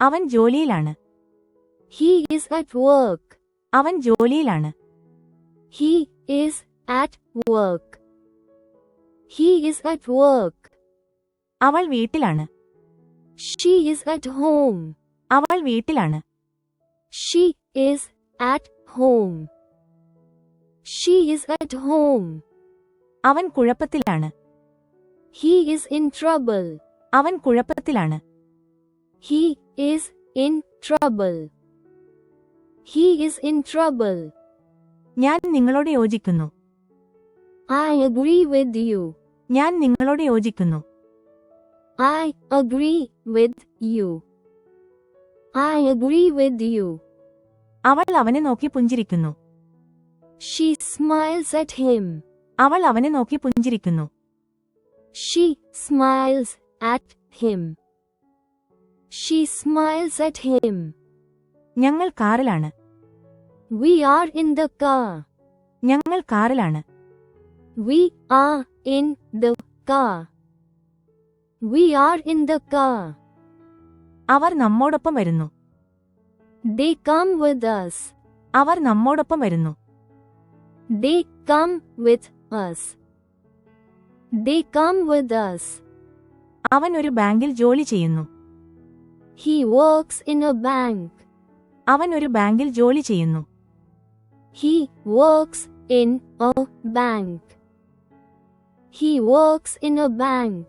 അവൻ ജോലിയിലാണ്. He is at work. അവൻ ജോലിയിലാണ്. He is at work. He is at work. അവൾ വീട്ടിലാണ്. She is at home. അവൾ വീട്ടിലാണ്. She is at home. She is at home. അവൻ കുഴപ്പത്തിലാണ്. He is in trouble. അവൻ കുഴപ്പത്തിലാണ്. He is in trouble. He is in trouble. ഞാൻ നിങ്ങളോട് യോജിക്കുന്നു. I agree with you. ഞാൻ നിങ്ങളോട് യോജിക്കുന്നു. I agree with you. I agree with you. അവൾ അവനെ നോക്കി പുഞ്ചിരിക്കുന്നു. She smiles at him. അവൾ അവനെ നോക്കി പുഞ്ചിരിക്കുന്നു. She smiles at him. She smiles at him. ഞങ്ങൾ കാറിലാണ്. We are in the car. ഞങ്ങൾ കാറിലാണ്. We are in the car. We are in the car. അവർ നമ്മോടൊപ്പം വരുന്നു. They come with us. അവർ നമ്മോടൊപ്പം വരുന്നു. They come with us. They come with us. അവൻ ഒരു ബാങ്കിൽ ജോലി ചെയ്യുന്നു. He works in a bank. അവൻ ഒരു ബാങ്കിൽ ജോലി ചെയ്യുന്നു. He works in a bank. He works in a bank.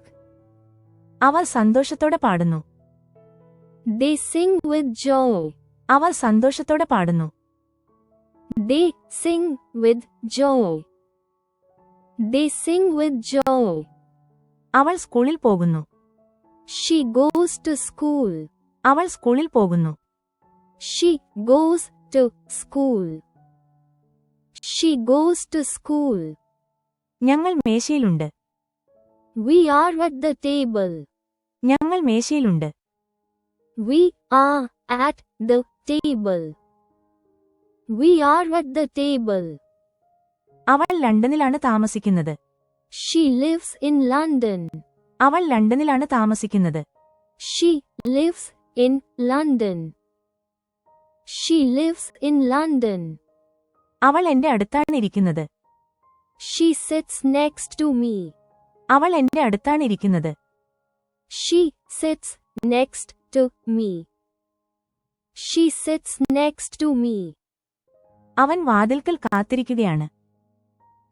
അവർ സന്തോഷത്തോടെ പാടുന്നു. They sing with joy. അവർ സന്തോഷത്തോടെ പാടുന്നു. They sing with joy. They sing with joy. അവൾ സ്കൂളിൽ പോകുന്നു. She goes to school. അവൾ സ്കൂളിൽ പോകുന്നു. She goes to school. She goes to school. ഞങ്ങൾ മേശയിലുണ്ട്. We are at the table. ഞങ്ങൾ മേശയിലുണ്ട്. We are at the table. We are at the table. അവൾ ലണ്ടനിലാണ് താമസിക്കുന്നത്. She lives in London. അവൾ ലണ്ടനിലാണ് താമസിക്കുന്നത്. She lives in London. She lives in London. അവൾ എന്റെ അടുത്താണ് ഇരിക്കുന്നത്. She sits next to me. അവൾ എന്റെ അടുത്താണ് ഇരിക്കുന്നത്. She sits next to me. She sits next to me. അവൻ വാതിൽക്കൽ കാത്തിരിക്കുകയാണ്.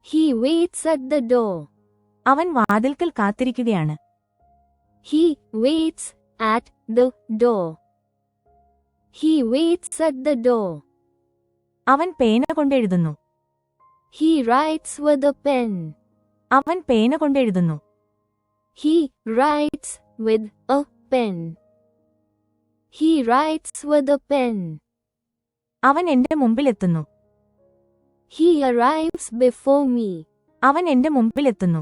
He waits at the door. അവൻ വാതിൽക്കൽ കാത്തിരിക്കുകയാണ്. He waits at the door. He waits at the door. അവൻ പേന കൊണ്ടെഴുതുന്നു. He writes with a pen. അവൻ പേന കൊണ്ടെഴുതുന്നു. He writes with a pen. He writes with a pen. അവൻ എന്റെ മുമ്പിലെത്തുന്നു. He arrives before me. അവൻ എന്റെ മുമ്പിലെത്തുന്നു.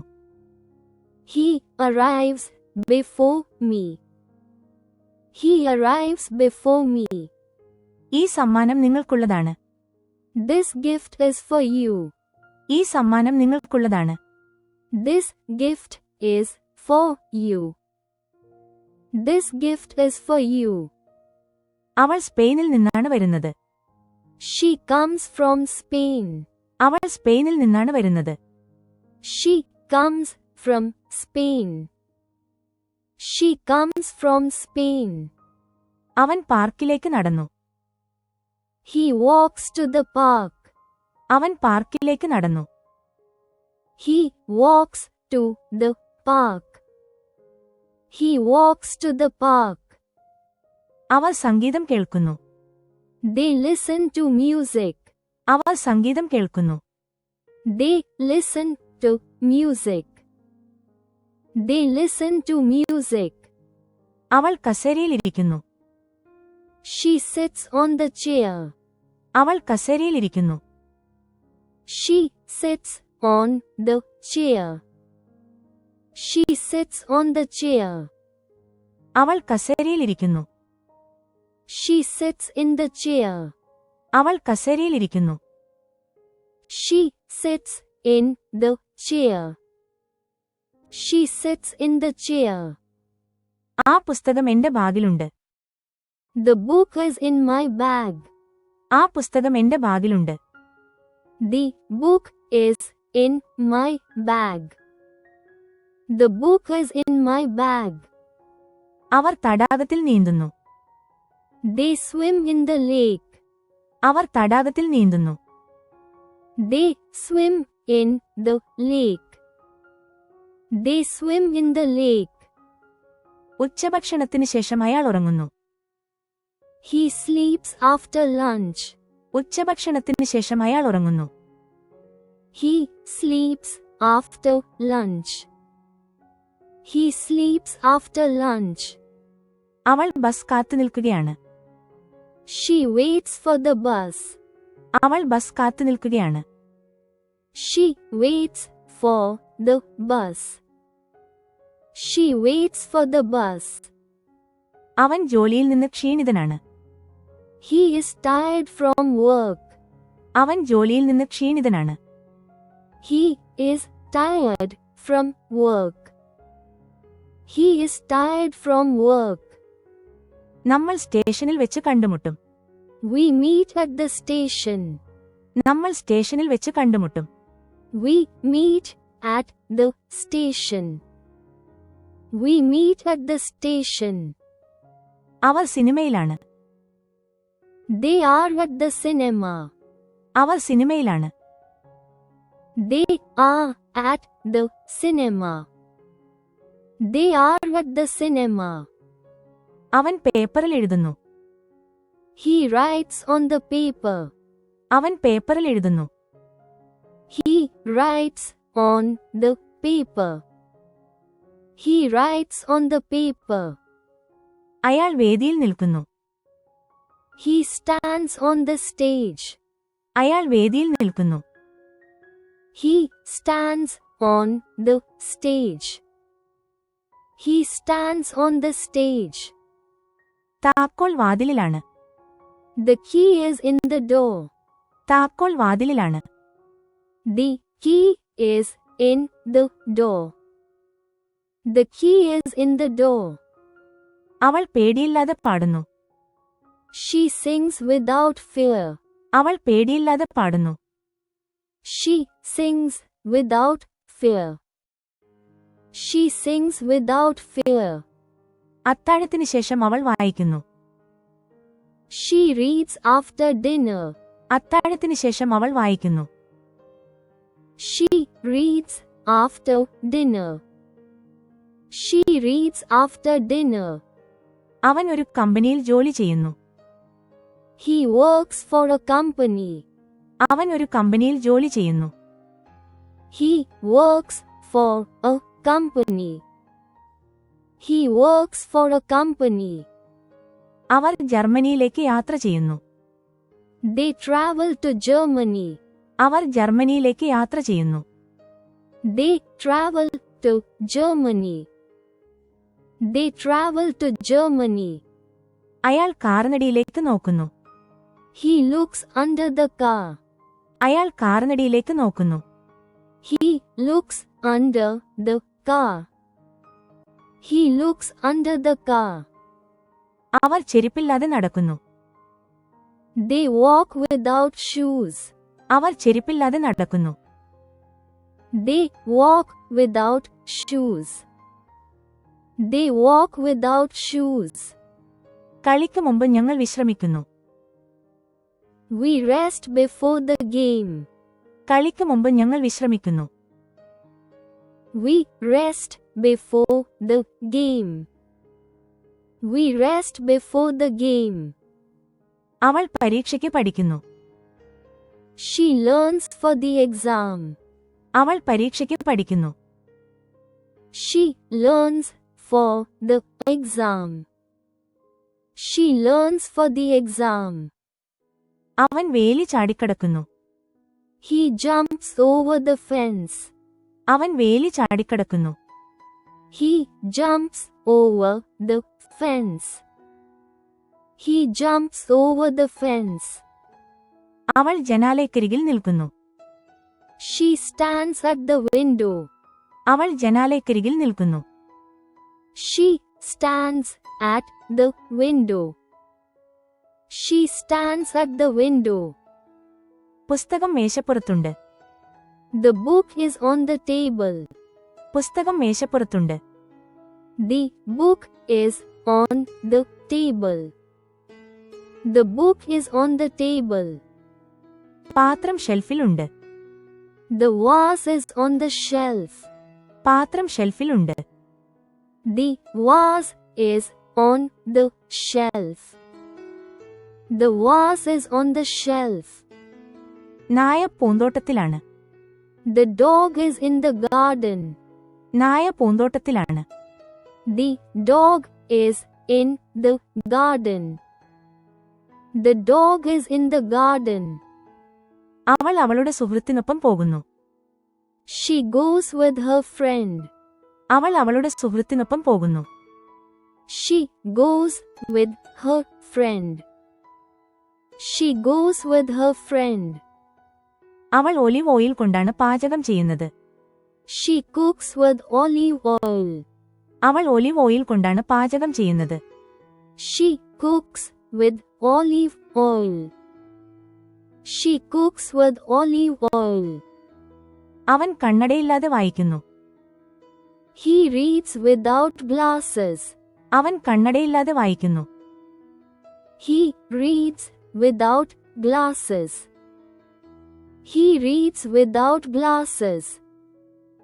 He arrives before me. He arrives before me. ഈ സമ്മാനം നിങ്ങൾക്കുള്ളതാണ്. This gift is for you. ഈ സമ്മാനം നിങ്ങൾക്കുള്ളതാണ്. This gift is for you. This gift is for you. അവൾ സ്പെയിനിൽ നിന്നാണ് വരുന്നത്. She comes from Spain. അവൾ സ്പെയിനിൽ നിന്നാണ് വരുന്നത്. She comes from Spain. She comes from Spain. അവൻ പാർക്കിലേക്ക് നടന്നു. He walks to the park. അവൻ പാർക്കിലേക്ക് നടന്നു. He walks to the park. He walks to the park. അവർ സംഗീതം കേൾക്കുന്നു. They listen to music. അവർ സംഗീതം കേൾക്കുന്നു. They listen to music. They listen to music. അവൾ കസേരയിലിരിക്കുന്നു. She sits on the chair. അവൾ കസേരയിലിരിക്കുന്നു. She sits on the chair. She sits on the chair. അവൾ കസേരയിലിരിക്കുന്നു. She sits in the chair. അവൾ കസേരയിലിരിക്കുന്നു. She sits in the chair. She sits in the chair. ആ പുസ്തകം എന്റെ ബാഗിലുണ്ട്. The book is in my bag. ആ പുസ്തകം എന്റെ ബാഗിലുണ്ട്. The book is in my bag. The book is in my bag. അവർ തടാകത്തിൽ നീന്തുന്നു. They swim in the lake. അവർ തടാകത്തിൽ നീന്തുന്നു. They swim in the lake. They swim in the lake. ഉച്ചഭക്ഷണത്തിന് ശേഷം അയാൾ ഉറങ്ങുന്നു. He sleeps after lunch. ഉച്ചഭക്ഷണത്തിന് ശേഷം അയാൾ ഉറങ്ങുന്നു. He sleeps after lunch. He sleeps after lunch. അവൾ bus കാത്തുനിൽക്കുകയാണ്. She waits for the bus. അവൾ ബസ് കാത്തുനിൽക്കുകയാണ്. She waits for the bus. She waits for the bus. അവൻ ജോലിയിൽ നിന്ന് ക്ഷീണിതനാണ്. He is tired from work. അവൻ ജോലിയിൽ നിന്ന് ക്ഷീണിതനാണ്. He is tired from work. He is tired from work. നമ്മൾ സ്റ്റേഷനിൽ വെച്ച് കണ്ടുമുട്ടും. We meet at the station. നമ്മൾ സ്റ്റേഷനിൽ വെച്ച് കണ്ടുമുട്ടും. We meet at the station. We meet at the station. Our സിനിമയിലാണ്. They are at the cinema. Our സിനിമയിലാണ്. They are at the cinema. They are at the cinema. അവൻ പേപ്പറിൽ എഴുതുന്നു. He writes on the paper. അവൻ പേപ്പറിൽ എഴുതുന്നു. He writes on the paper. He writes on the paper. അയാൾ വേദിയിൽ നിൽക്കുന്നു. He stands on the stage. അയാൾ വേദിയിൽ നിൽക്കുന്നു. He stands on the stage. He stands on the stage. താക്കോൽ വാതിലിലാണ്. The key is in the door. താക്കോൽ വാതിലിലാണ്. The key is in the door. The key is in the door. അവൾ പേടിയില്ലാതെ പാടുന്നു. She sings without fear. അവൾ പേടിയില്ലാതെ പാടുന്നു. She sings without fear. She sings without fear. അത്താഴത്തിന് ശേഷം അവൾ വായിക്കുന്നു. She reads after dinner. അത്താഴത്തിന് ശേഷം അവൾ വായിക്കുന്നു. She reads after dinner. She reads after dinner. അവൻ ഒരു കമ്പനിയിൽ ജോലി ചെയ്യുന്നു. He works for a company. അവൻ ഒരു കമ്പനിയിൽ ജോലി ചെയ്യുന്നു. He works for a company. He works for a company. അവർ ജർമ്മനിയിലേക്ക് യാത്ര ചെയ്യുന്നു. They travel to Germany. അവർ ജർമ്മനിയിലേക്ക് യാത്ര ചെയ്യുന്നു. They travel to Germany. They travel to Germany. അയാൾ കാറിനടിയിലേക്ക് നോക്കുന്നു. He looks under the car. അയാൾ കാറിനടിയിലേക്ക് നോക്കുന്നു. He looks under the car. He looks under the car. അവർ ചെരുപ്പില്ലാതെ നടക്കുന്നു. They walk without shoes. അവർ ചെരുപ്പില്ലാതെ നടക്കുന്നു. They walk without shoes. They walk without shoes. കളിക്ക് മുമ്പ് ഞങ്ങൾ വിശ്രമിക്കുന്നു. We rest before the game. കളിക്ക് മുമ്പ് ഞങ്ങൾ വിശ്രമിക്കുന്നു. We rest before the game. We rest before the game. അവൾ പരീക്ഷയ്ക്ക് പഠിക്കുന്നു. She learns for the exam. അവൾ പരീക്ഷയ്ക്ക് പഠിക്കുന്നു. She learns for the exam. She learns for the exam. അവൻ വേലി ചാടിക്കടക്കുന്നു. He jumps over the fence. അവൻ വേലി ചാടിക്കടക്കുന്നു. He jumps over the fence. He jumps over the fence. അവൾ ജനാലയ്ക്കരികിൽ നിൽക്കുന്നു. She stands at the window. അവൾ ജനാലയ്ക്കരികിൽ നിൽക്കുന്നു. She stands at the window. She stands at the window. പുസ്തകം മേശപ്പുറത്തുണ്ട്. The book is on the table. പുസ്തകം മേശപ്പുറത്തുണ്ട്. The book is on the table. The book is on the table. പാത്രം ഷെൽഫിലുണ്ട്. The vase is on the shelf. പാത്രം ഷെൽഫിലുണ്ട്. The vase is on the shelf. The vase is on the shelf. നായ പൂന്തോട്ടത്തിലാണ്. The dog is in the garden. നായ പൂന്തോട്ടത്തിലാണ്. The dog is in the garden. The dog is in the garden. അവൾ അവളുടെ സുഹൃത്തിനൊപ്പം പോകുന്നു. She goes with her friend. അവൾ അവളുടെ സുഹൃത്തിനൊപ്പം പോകുന്നു. She goes with her friend. She goes with her friend. അവൾ olive oil കൊണ്ടാണ് പാചകം ചെയ്യുന്നത്. She cooks with olive oil. അവൾ ഒലിവ് ഓയിൽ കൊണ്ടാണ് പാചകം ചെയ്യുന്നത്. She cooks with olive oil. She cooks with olive oil. അവൻ കണ്ണടയില്ലാതെ വായിക്കുന്നു. He reads without glasses. അവൻ കണ്ണടയില്ലാതെ വായിക്കുന്നു. He reads without glasses. He reads without glasses.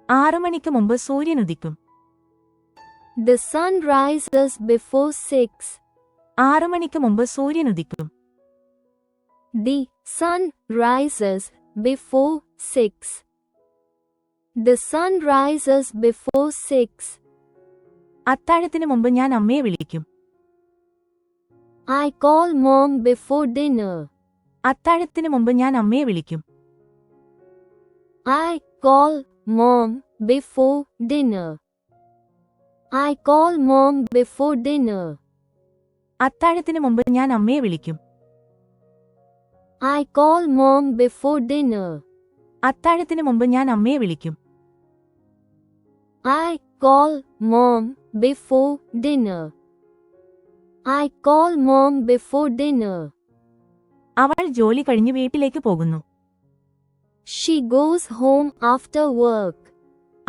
6 മണിക്ക് മുമ്പ് സൂര്യൻ ഉദിക്കും. The sun rises before 6. 6 മണിക്ക് മുമ്പ് സൂര്യൻ ഉദിക്കും. The sun rises before 6. The sun rises before 6. അത്താഴത്തിന് മുമ്പ് ഞാൻ അമ്മയെ വിളിക്കും. I call mom before dinner. അത്താഴത്തിന് മുമ്പ് ഞാൻ അമ്മയെ വിളിക്കും. I call mom before dinner. I call mom before dinner. അത്താഴത്തിന് മുമ്പ് ഞാൻ അമ്മയെ വിളിക്കും. I call mom before dinner. അത്താഴത്തിന് മുമ്പ് ഞാൻ അമ്മയെ വിളിക്കും. I call mom before dinner. I call mom before dinner. അവൾ ജോലി കഴിഞ്ഞ് വീട്ടിലേക്ക് പോകുന്നു. She goes home after work.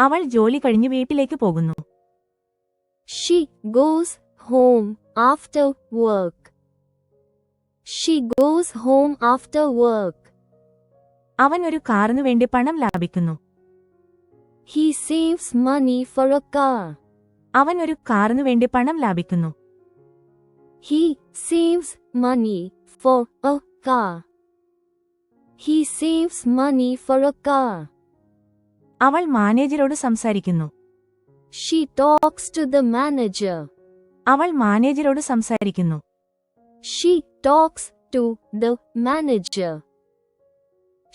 അവൾ ജോലി കഴിഞ്ഞ് വീട്ടിലേക്ക് പോകുന്നു. She goes home after work. She goes home after work. അവൻ ഒരു കാറിനു വേണ്ടി പണം ലാഭിക്കുന്നു. He saves money for a car. അവൻ ഒരു കാറിനു വേണ്ടി പണം ലാഭിക്കുന്നു. He saves money for a car. He saves money for a car. അവൾ മാനേജരോട് സംസാരിക്കുന്നു. She talks to the manager. അവൾ മാനേജരോട് സംസാരിക്കുന്നു. She talks to the manager.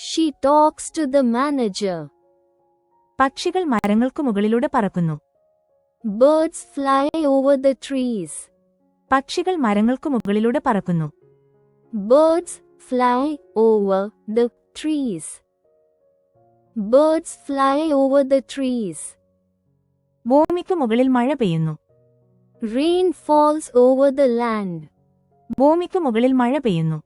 She talks to the manager. പക്ഷികൾ മരങ്ങൾക്കു മുകളിലൂടെ പറക്കുന്നു. Birds fly over the trees. പക്ഷികൾ മരങ്ങൾക്കു മുകളിലൂടെ പറക്കുന്നു. Birds fly over the trees. Birds fly over the trees. ഭൂമിക്കു മുകളിൽ മഴ പെയ്യുന്നു. Rain falls over the land. ഭൂമിക്കു മുകളിൽ മഴ പെയ്യുന്നു.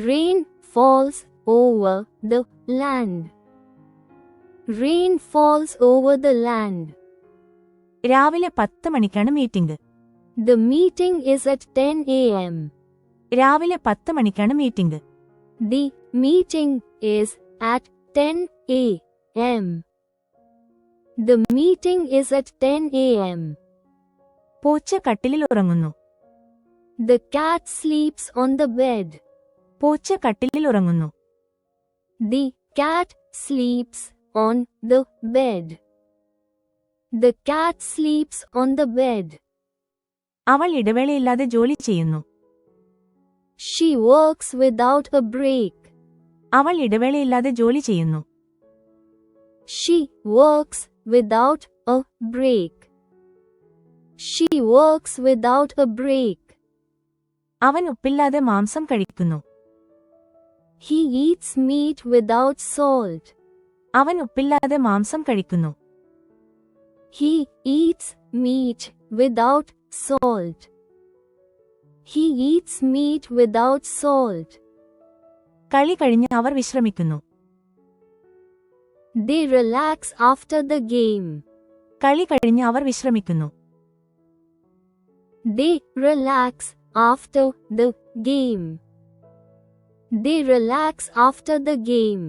Rain falls over the land. Rain falls over the land. രാവിലെ 10 മണിക്കാണ് meeting. The meeting is at 10 a.m. രാവിലെ 10 മണിക്കാണ് meeting. The meeting is at 10 a.m. The meeting is at 10 a.m. പൂച്ച കട്ടിലിൽ ഉറങ്ങുന്നു. The cat sleeps on the bed. പൂച്ച കട്ടിലിൽ ഉറങ്ങുന്നു. The cat sleeps on the bed. The cat sleeps on the bed. അവൾ ഇടവേളയില്ലാതെ ജോലി ചെയ്യുന്നു. She works without a break. അവൾ ഇടവേളയില്ലാതെ ജോലി ചെയ്യുന്നു. She works without a break. She works without a break. അവൻ ഉപ്പില്ലാതെ മാംസം കഴിക്കുന്നു. He eats meat without salt. അവൻ ഉപ്പില്ലാതെ മാംസം കഴിക്കുന്നു. He eats meat without salt. He eats meat without salt. കളി കഴിഞ്ഞ് അവർ വിശ്രമിക്കുന്നു. They relax after the game. കളി കഴിഞ്ഞ് അവർ വിശ്രമിക്കുന്നു. They relax after the game. They relax after the game.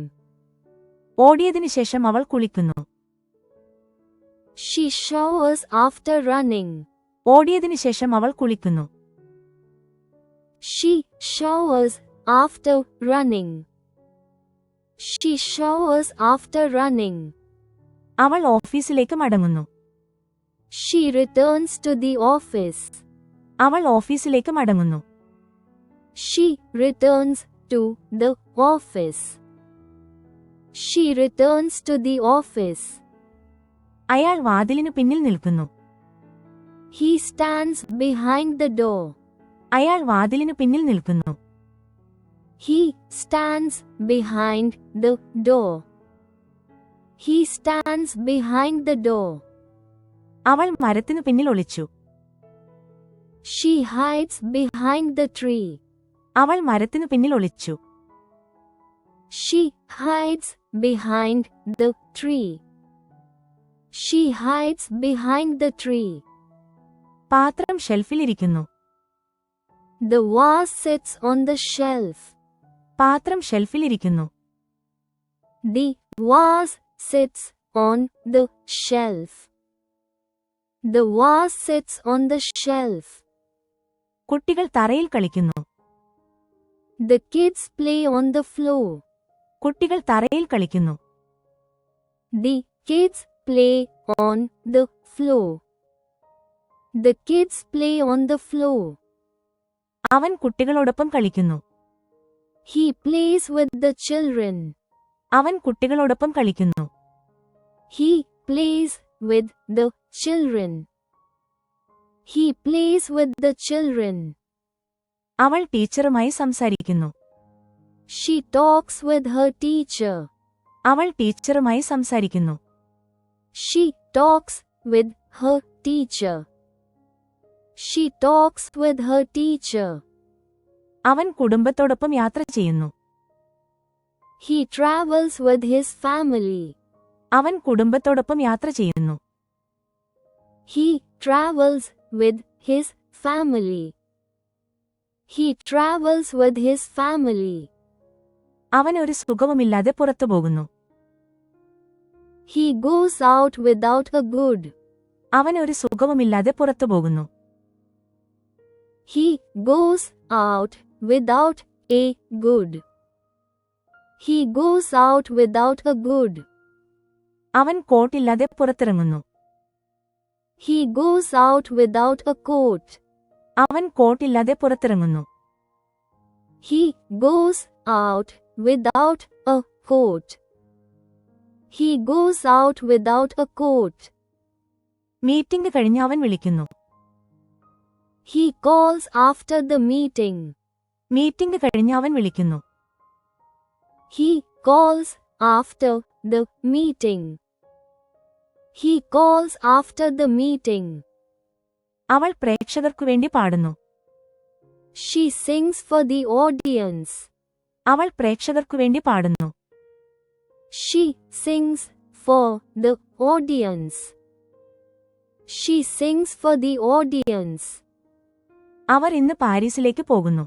ഓടിയതിനു ശേഷം അവൾ കുളിക്കുന്നു. She showers after running. ഓടിയതിനു ശേഷം അവൾ കുളിക്കുന്നു. She showers after running. She showers after running. അവൾ ഓഫീസിലേക്ക് മടങ്ങുന്നു. She returns to the office. അവൾ ഓഫീസിലേക്ക് മടങ്ങുന്നു. She returns to the office. She returns to the office. അയാൾ വാതിലിനു പിന്നിൽ നിൽക്കുന്നു. He stands behind the door. അയാൾ വാതിലിനു പിന്നിൽ നിൽക്കുന്നു. He stands behind the door. He stands behind the door. അവൾ മരത്തിനു പിന്നിൽ ഒളിച്ചു. She hides behind the tree. അവൾ മരത്തിനു പിന്നിൽ ഒളിച്ചു. She hides behind the tree. She hides behind the tree. പാത്രം ഷെൽഫിലിരിക്കുന്നു. The vase sits on the shelf. പാത്രം ഷെൽഫിലിരിക്കുന്നു. The vase sits on the shelf. The vase sits on the shelf. കുട്ടികൾ തറയിൽ കളിക്കുന്നു. The kids play on the floor. കുട്ടികൾ തറയിൽ കളിക്കുന്നു. The kids play on the floor. The kids play on the floor. അവൻ കുട്ടികളോടൊപ്പം കളിക്കുന്നു. He plays with the children. അവൻ കുട്ടികളോടൊപ്പം കളിക്കുന്നു. He plays with the children. He plays with the children. അവൾ ടീച്ചറുമായി സംസാരിക്കുന്നു. She talks with her teacher. അവൾ ടീച്ചറുമായി സംസാരിക്കുന്നു. She talks with her teacher. She talks with her teacher. അവൻ കുടുംബത്തോടൊപ്പം യാത്ര ചെയ്യുന്നു. He travels with his family. അവൻ കുടുംബത്തോടൊപ്പം യാത്ര ചെയ്യുന്നു. He travels with his family. He travels with his family. അവൻ ഒരു സുഖവുമില്ലാതെ പുറത്തുപോകുന്നു. He goes out without a good. അവൻ ഒരു സുഖവുമില്ലാതെ പുറത്തുപോകുന്നു. He goes out without a good. He goes out without a good. അവൻ കോട്ടില്ലാതെ പുറത്തിറങ്ങുന്നു. He goes out without a coat. അവൻ കോട്ടില്ലാതെ പുറത്തിറങ്ങുന്നു. He goes out without a coat. He goes out without a coat. Meeting കഴിഞ്ഞ് അവൻ വിളിക്കുന്നു. He calls after the meeting. Meeting കഴിഞ്ഞ് അവൻ വിളിക്കുന്നു. He calls after the meeting. He calls after the meeting. അവൾ പ്രേക്ഷകർക്കു വേണ്ടി പാടുന്നു. She sings for the audience. അവൾ പ്രേക്ഷകർക്കു വേണ്ടി പാടുന്നു. She sings for the audience. She sings for the audience. അവർ ഇന്ന് പാരീസിലേക്ക് പോകുന്നു.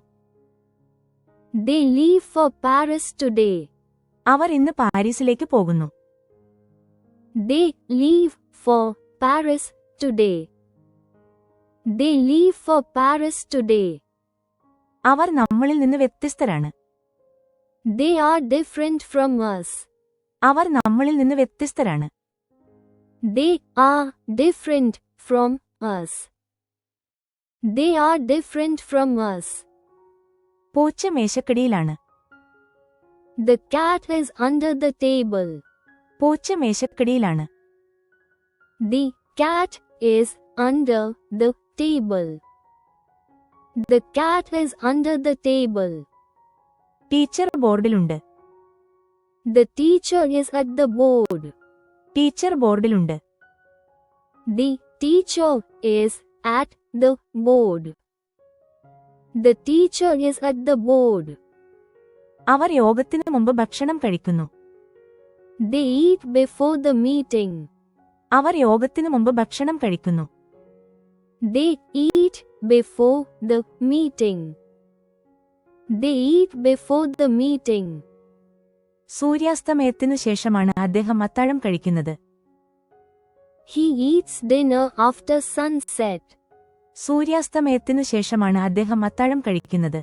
They leave for Paris today. അവർ ഇന്ന് പാരീസിലേക്ക് പോകുന്നു. They leave for Paris today. They leave for Paris today. അവർ നമ്മളിൽ നിന്ന് വ്യത്യസ്തരാണ്. They are different from us. അവർ നമ്മളിൽ നിന്ന് വ്യത്യസ്തരാണ്. They are different from us. They are different from us. പൂച്ച മേശക്കടിയിലാണ്. The cat is under the table. പൂച്ച മേശക്കടിയിലാണ്. The cat is under the table. The cat is under the table. Teacher ബോർഡിലുണ്ട്. The teacher is at the board. Teacher ബോർഡിലുണ്ട്. The teacher is at the board. The teacher is at the board. അവർ യോഗത്തിനു മുമ്പ് ഭക്ഷണം കഴിക്കുന്നു. They eat before the meeting. അവർ യോഗത്തിനു മുമ്പ് ഭക്ഷണം കഴിക്കുന്നു. They eat before the meeting. They eat before the meeting. സൂര്യാസ്തമയത്തിനു ശേഷമാണ് അദ്ദേഹം അത്താഴം കഴിക്കുന്നത്. He eats dinner after sunset. സൂര്യാസ്തമയത്തിനു ശേഷമാണ് അദ്ദേഹം അത്താഴം കഴിക്കുന്നത്.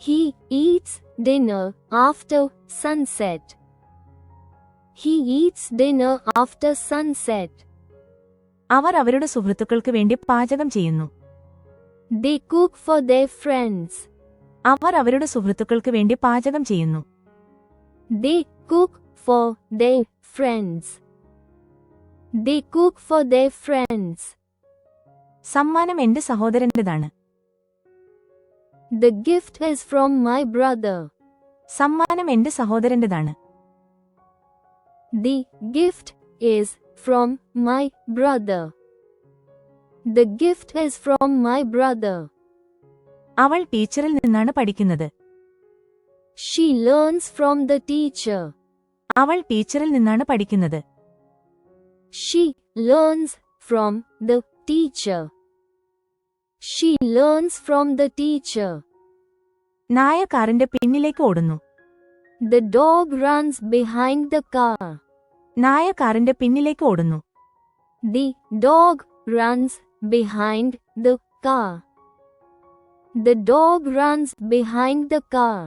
He eats dinner after sunset. He eats dinner after sunset. അവർ അവരുടെ സുഹൃത്തുക്കൾക്ക് വേണ്ടി പാചകം ചെയ്യുന്നു. They cook for their friends. അവർ അവരുടെ സുഹൃത്തുക്കൾക്ക് വേണ്ടി പാചകം ചെയ്യുന്നു. They cook for their friends. They cook for their friends. സമ്മാനം എന്റെ സഹോദരന്റേതാണ്. The gift is from my brother. സമ്മാനം എന്റെ സഹോദരന്റേതാണ്. The gift is from my brother. The gift is from my brother. അവൾ ടീച്ചറിൽ നിന്നാണ് പഠിക്കുന്നത്. She learns from the teacher. അവൾ ടീച്ചറിൽ നിന്നാണ് പഠിക്കുന്നത്. She learns from the teacher. She learns from the teacher. നായ കാറിന്റെ പിന്നിലേക്ക് ഓടുന്നു. The dog runs behind the car. നായ കാറിന്റെ പിന്നിലേക്ക് ഓടുന്നു. The dog runs behind the car. The dog runs behind the car.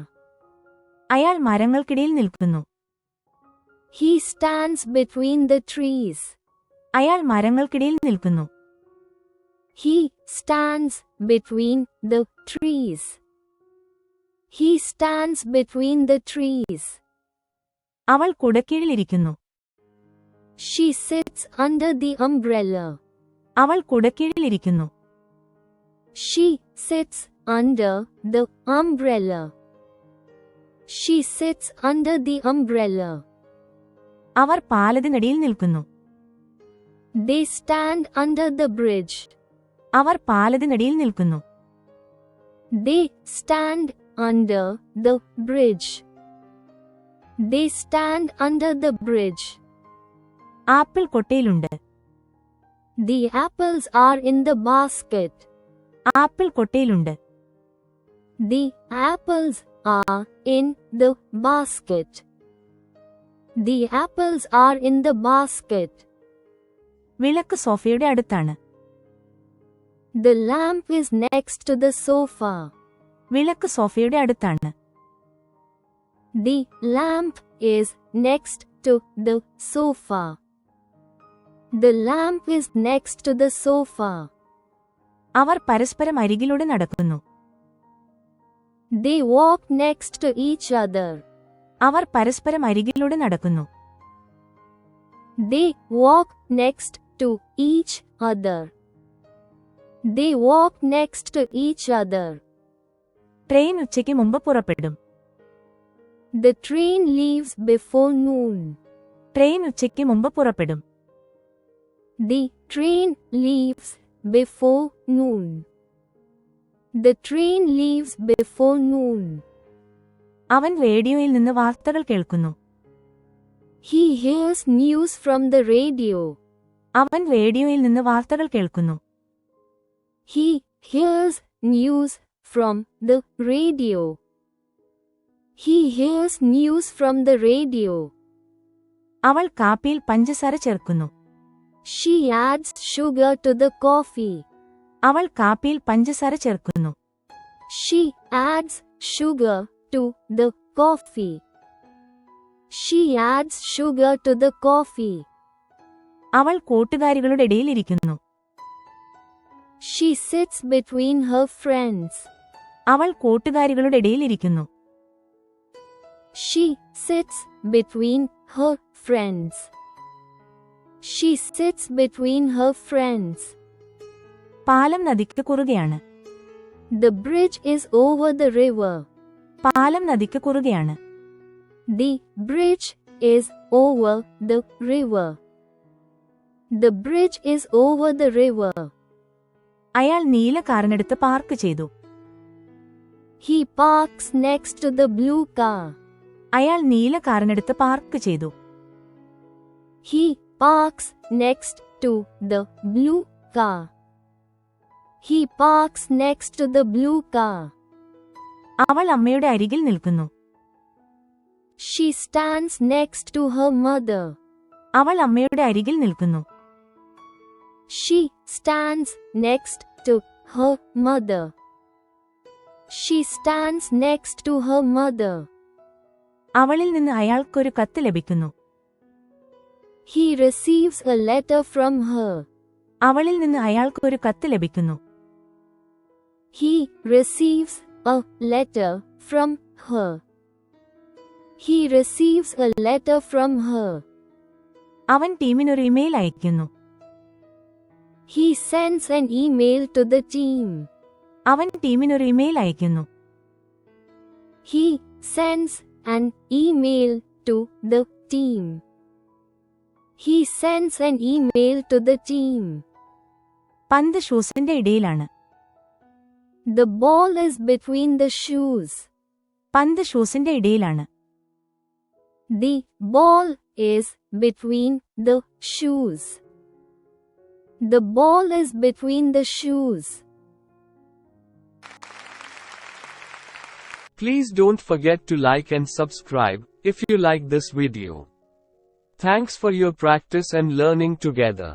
അയാൾ മരങ്ങൾക്കിടയിൽ നിൽക്കുന്നു. He stands between the trees. അയാൾ മരങ്ങൾക്കിടയിൽ നിൽക്കുന്നു. He stands between the trees. He stands between the trees. അവൾ കുടക്കീഴിലിരിക്കുന്നു. She sits under the umbrella. അവൾ കുടക്കീഴിലിരിക്കുന്നു. She sits under the umbrella. She sits under the umbrella. അവർ പാലത്തിനടിയിൽ നിൽക്കുന്നു. They stand under the bridge. അവർ പാലത്തിനടിയിൽ നിൽക്കുന്നു. They stand under the bridge. They stand under the bridge. Apple കൊട്ടയിലുണ്ട്. The apples are in the basket. Apple കൊട്ടയിലുണ്ട്. The apples are in the basket. The apples are in the basket. വിളക്ക് സോഫയുടെ അടുത്താണ്. The lamp is next to the sofa. വിളക്ക് സോഫയുടെ അടുത്താണ്. The lamp is next to the sofa. The lamp is next to the sofa. അവർ പരസ്പരം അരികിലൂടെ നടക്കുന്നു. They walk next to each other. അവർ പരസ്പരം അരികിലൂടെ നടക്കുന്നു. They walk next to each other. They walk next to each other. Train ഉച്ചയ്ക്ക് മുമ്പ് പുറപ്പെടും. The train leaves before noon. Train ഉച്ചയ്ക്ക് മുമ്പ് പുറപ്പെടും. The train leaves before noon. The train leaves before noon. അവൻ റേഡിയോയിൽ നിന്ന് വാർത്തകൾ കേൾക്കുന്നു. He hears news from the radio. അവൻ റേഡിയോയിൽ നിന്ന് വാർത്തകൾ കേൾക്കുന്നു. He hears news from the radio. He hears news from the radio. അവൾ കാപ്പിയിൽ പഞ്ചസാര ചേർക്കുന്നു. She adds sugar to the coffee. അവൾ കാപ്പിയിൽ പഞ്ചസാര ചേർക്കുന്നു. She adds sugar to the coffee. She adds sugar to the coffee. അവൾ കൂട്ടുകാരികളുടെ ഇടയിൽ ഇരിക്കുന്നു. She sits between her friends. അവൾ കൂട്ടുകാരികളുടെ ഇടയിൽ ഇരിക്കുന്നു. She sits between her friends. She sits between her friends. പാലം നദിക്ക് കുറുകെയാണ്. The bridge is over the river. പാലം നദിക്ക് കുറുകെയാണ്. The bridge is over the river. The bridge is over the river. അയാൾ നീല കാറിനടുത്ത് park ചെയ്തു. He parks next to the blue car. അയാൾ നീല കാറിനടുത്ത് park ചെയ്തു. He parks next to the blue car. He parks next to the blue car. അവൾ അമ്മയുടെ അരികിൽ നിൽക്കുന്നു. She stands next to her mother. അവൾ അമ്മയുടെ അരികിൽ നിൽക്കുന്നു. She stands next to her mother. She stands next to her mother. അവളിൽ നിന്ന് അയാൾക്കൊരു കത്ത് ലഭിക്കുന്നു. He receives a letter from her. അവളിൽ നിന്ന് അയാൾക്കൊരു കത്ത് ലഭിക്കുന്നു. He receives a letter from her. He receives a letter from her. അവൻ ടീമിനൊരു ഇമെയിൽ അയയ്ക്കുന്നു. He sends an email to the team. അവൻ ടീമിനൊരു ഇമെയിൽ അയയ്ക്കുന്നു. He sends an email to the team. He sends an email to the team. പന്ത് ഷൂസിന്റെ ഇടയിലാണ്. The ball is between the shoes. പന്ത് ഷൂസിന്റെ ഇടയിലാണ്. The ball is between the shoes. The ball is between the shoes. Please don't forget to like and subscribe if you like this video. Thanks for your practice and learning together.